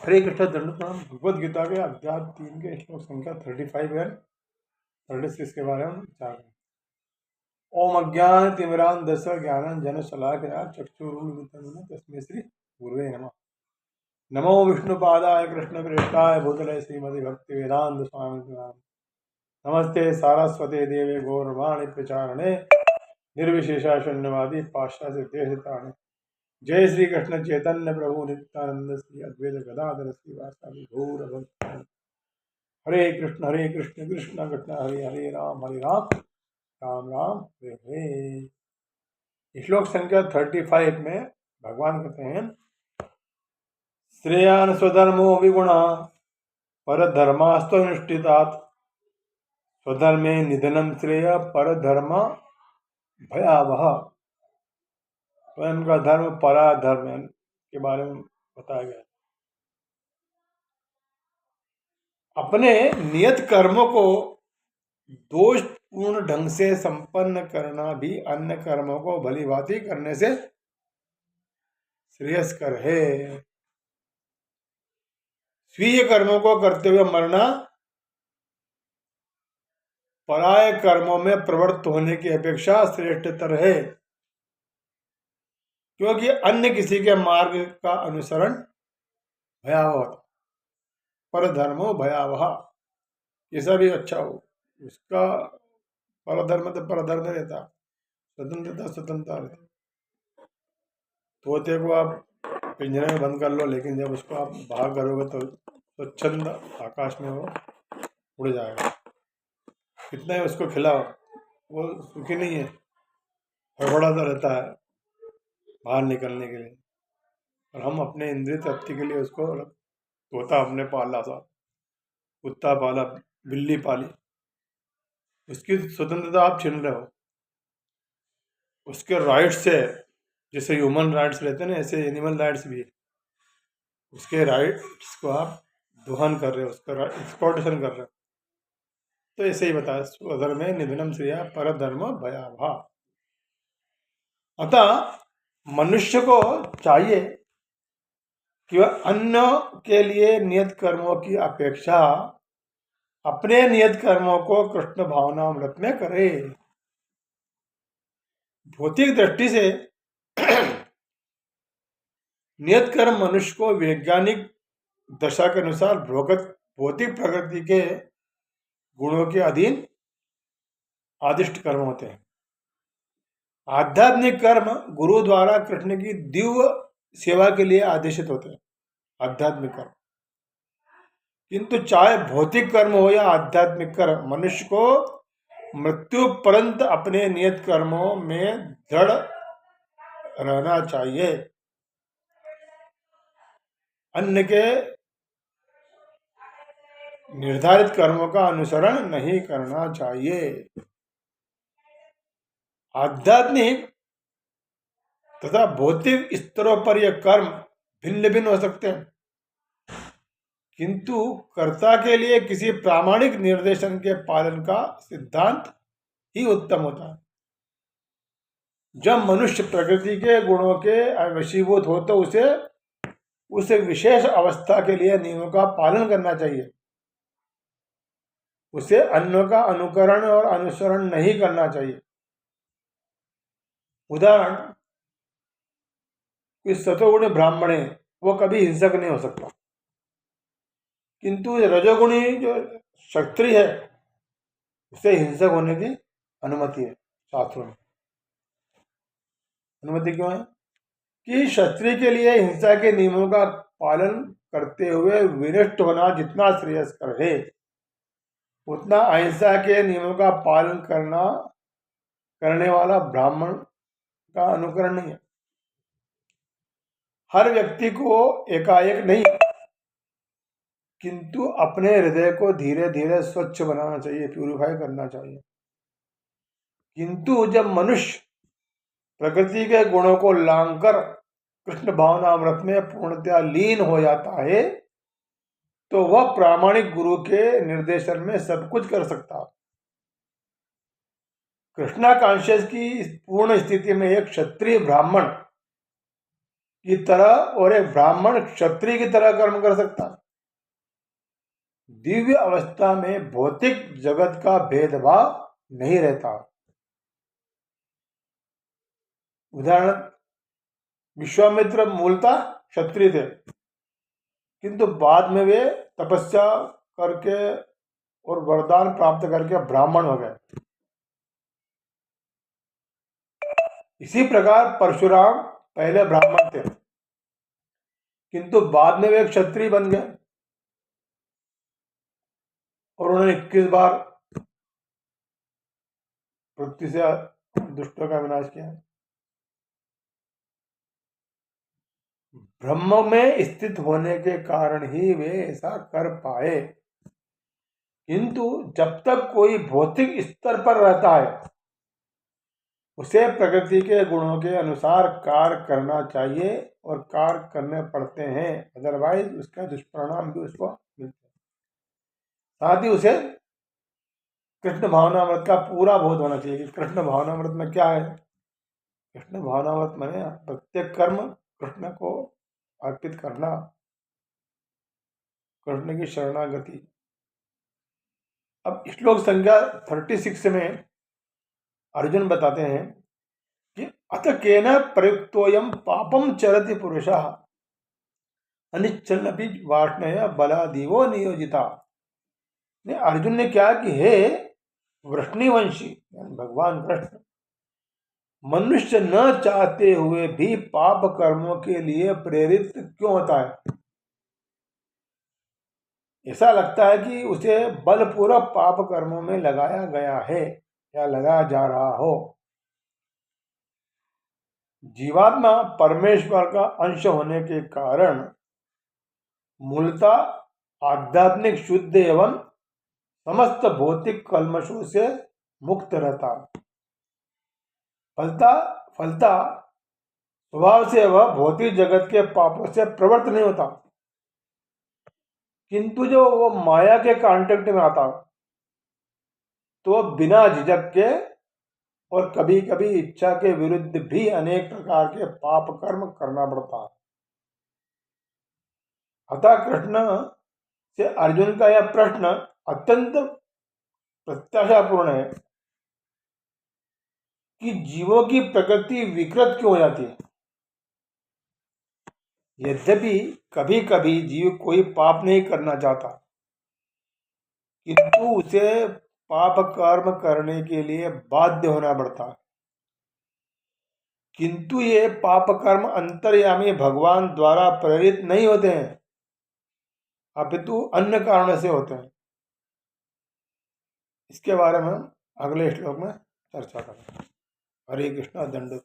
हरे कृष्ण दंड प्रणाम। भगवद गीता के अध्याय 3 के श्लोक संख्या 35 एंड 36 के बारे में विचार करें। ओम अज्ञान तिमिरांधस्य ज्ञानांजन शलाकया चक्षुरुन्मिलितं तस्मै श्री गुरुवे नमः। नमो विष्णुपादाय कृष्णप्रेष्ठाय भूतले श्रीमति भक्ति वेदांत स्वामी नमस्ते सारस्वते देवे गौरवाणी प्रचारणे निर्विशेषा शून्यवादी पाश्चात्य देशतारणे। जय श्री कृष्ण चैतन्य प्रभु नित्यानंद श्री अद्वैत गदाधर श्रीवासादि गौर भक्त। हरे कृष्ण कृष्ण कृष्ण हरे हरे राम राम राम हरे हरे। श्लोक संख्या 35 में भगवान कहते हैं, श्रेयान स्वधर्मो विगुणा परधर्मास्तनुष्ठितात् स्वधर्मे निधनम श्रेय परधर्म भयावह। स्वयं का धर्म पराधर्म के बारे में बताया गया। अपने नियत कर्मों को दोषपूर्ण ढंग से संपन्न करना भी अन्य कर्मों को भलीभांति करने से श्रेयस्कर है। स्वीय कर्मों को करते हुए मरना पराय कर्मों में प्रवृत्त होने की अपेक्षा श्रेष्ठतर है, क्योंकि अन्य किसी के मार्ग का अनुसरण भयावह होता। परधर्मो भयावह, ऐसा भी अच्छा हो, उसका परधर्म तो परधर्म रहता, स्वतंत्रता स्वतंत्रता रहती। तोते को आप पिंजरे में बंद कर लो, लेकिन जब उसको आप बाहर करोगे तो स्वच्छंद आकाश में वो उड़ जाएगा। कितना ही उसको खिलाओ, वो सुखी नहीं है, हड़बड़ाता रहता है बाहर निकलने के लिए। और हम अपने इंद्रिय तृप्ति के लिए उसको, तोता हमने पाला था, कुत्ता पाला, बिल्ली पाली, उसकी स्वतंत्रता आप छीन रहे हो। उसके राइट्स से, जैसे ह्यूमन राइट्स रहते हैं ना, ऐसे एनिमल राइट्स भी है। उसके राइट्स को आप दोहन कर रहे हो, उसका एक्सप्लॉयटेशन कर रहे हो। तो ऐसे ही बताया, स्वधर्म में निधनम श्रेया परधर्म भयावह। अतः मनुष्य को चाहिए कि वह अन्य के लिए नियत कर्मों की अपेक्षा अपने नियत कर्मों को कृष्ण भावनामृत में करे। भौतिक दृष्टि से नियत कर्म मनुष्य को वैज्ञानिक दशा के अनुसार भौतिक प्रकृति के गुणों के अधीन आदिष्ट कर्म होते हैं। आध्यात्मिक कर्म गुरु द्वारा कृष्ण की दिव्य सेवा के लिए आदेशित होते हैं, आध्यात्मिक कर्म। किंतु चाहे भौतिक कर्म हो या आध्यात्मिक कर्म, मनुष्य को मृत्यु पर्यंत अपने नियत कर्मों में दृढ़ रहना चाहिए। अन्य के निर्धारित कर्मों का अनुसरण नहीं करना चाहिए। आध्यात्मिक तथा भौतिक स्तरों पर यह कर्म भिन्न भिन्न हो सकते हैं, किंतु कर्ता के लिए किसी प्रामाणिक निर्देशन के पालन का सिद्धांत ही उत्तम होता है। जब मनुष्य प्रकृति के गुणों के वशीभूत हो तो उसे उस विशेष अवस्था के लिए नियमों का पालन करना चाहिए। उसे अन्यों का अनुकरण और अनुसरण नहीं करना चाहिए। उदाहरण, कोई सतोगुणी ब्राह्मण है, वो कभी हिंसक नहीं हो सकता, किंतु रजोगुणी जो क्षत्रिय है उसे हिंसक होने की अनुमति है। शास्त्रों में अनुमति क्यों है? कि क्षत्रिय के लिए हिंसा के नियमों का पालन करते हुए विनष्ट होना जितना श्रेयस्कर है, उतना अहिंसा के नियमों का पालन करने वाला ब्राह्मण का अनुकरण नहीं है। हर व्यक्ति को एकाएक नहीं, किंतु अपने हृदय को धीरे धीरे स्वच्छ बनाना चाहिए, प्यूरिफाई करना चाहिए। किंतु जब मनुष्य प्रकृति के गुणों को लांघकर कृष्ण भावनामृत में पूर्णतया लीन हो जाता है, तो वह प्रामाणिक गुरु के निर्देशन में सब कुछ कर सकता है। कृष्णा कॉन्शियस की इस पूर्ण स्थिति में एक क्षत्रिय ब्राह्मण की तरह और एक ब्राह्मण क्षत्रिय की तरह कर्म कर सकता है। दिव्य अवस्था में भौतिक जगत का भेदभाव नहीं रहता। उदाहरण, विश्वामित्र मूलतः क्षत्रिय थे, किंतु बाद में वे तपस्या करके और वरदान प्राप्त करके ब्राह्मण हो गए। इसी प्रकार परशुराम पहले ब्राह्मण थे, किंतु बाद में वे क्षत्रिय बन गए और उन्होंने 21 बार पृथ्वी से दुष्टों का विनाश किया। ब्रह्म में स्थित होने के कारण ही वे ऐसा कर पाए। किंतु जब तक कोई भौतिक स्तर पर रहता है, उसे प्रकृति के गुणों के अनुसार कार्य करना चाहिए और कार्य करने पड़ते हैं, अदरवाइज उसका दुष्परिणाम भी उसको मिलते हैं। साथ ही उसे कृष्ण भावनामृत का पूरा बोध होना चाहिए कि कृष्ण भावनामृत में क्या है। कृष्ण भावनामृत माने प्रत्येक कर्म कृष्ण को अर्पित करना, कृष्ण की शरणागति। अब श्लोक संख्या 36 में अर्जुन बताते हैं कि अथ केन प्रयुक्तोयम पापम चरति पुरुषः अनिच्छन्नपि वाष्णय बलादीवो नियोजिता। अर्जुन ने क्या कि हे वृष्णिवंशी भगवान कृष्ण, मनुष्य न चाहते हुए भी पाप कर्मों के लिए प्रेरित क्यों होता है? ऐसा लगता है कि उसे बलपूर्वक पाप कर्मों में लगाया गया है या लगाया जा रहा हो। जीवात्मा परमेश्वर का अंश होने के कारण मूलतः आध्यात्मिक शुद्ध एवं समस्त भौतिक कल्मशों से मुक्त रहता। फलता स्वभाव से वह भौतिक जगत के पापों से प्रवृत्त नहीं होता, किंतु जो वो माया के कांटेक्ट में आता तो बिना झिझक के और कभी कभी इच्छा के विरुद्ध भी अनेक प्रकार के पाप कर्म करना पड़ता। अतः कृष्ण से अर्जुन का यह प्रश्न अत्यंत प्रत्याशापूर्ण है कि जीवों की प्रकृति विकृत क्यों हो जाती है। यद्यपि कभी कभी जीव कोई पाप नहीं करना चाहता, किंतु उसे पाप कर्म करने के लिए बाध्य होना पड़ता है। किंतु ये पाप कर्म अंतर्यामी भगवान द्वारा प्रेरित नहीं होते हैं, अपितु अन्य कारणों से होते हैं। इसके बारे में हम अगले श्लोक में चर्चा करेंगे। हरे कृष्णा। दंड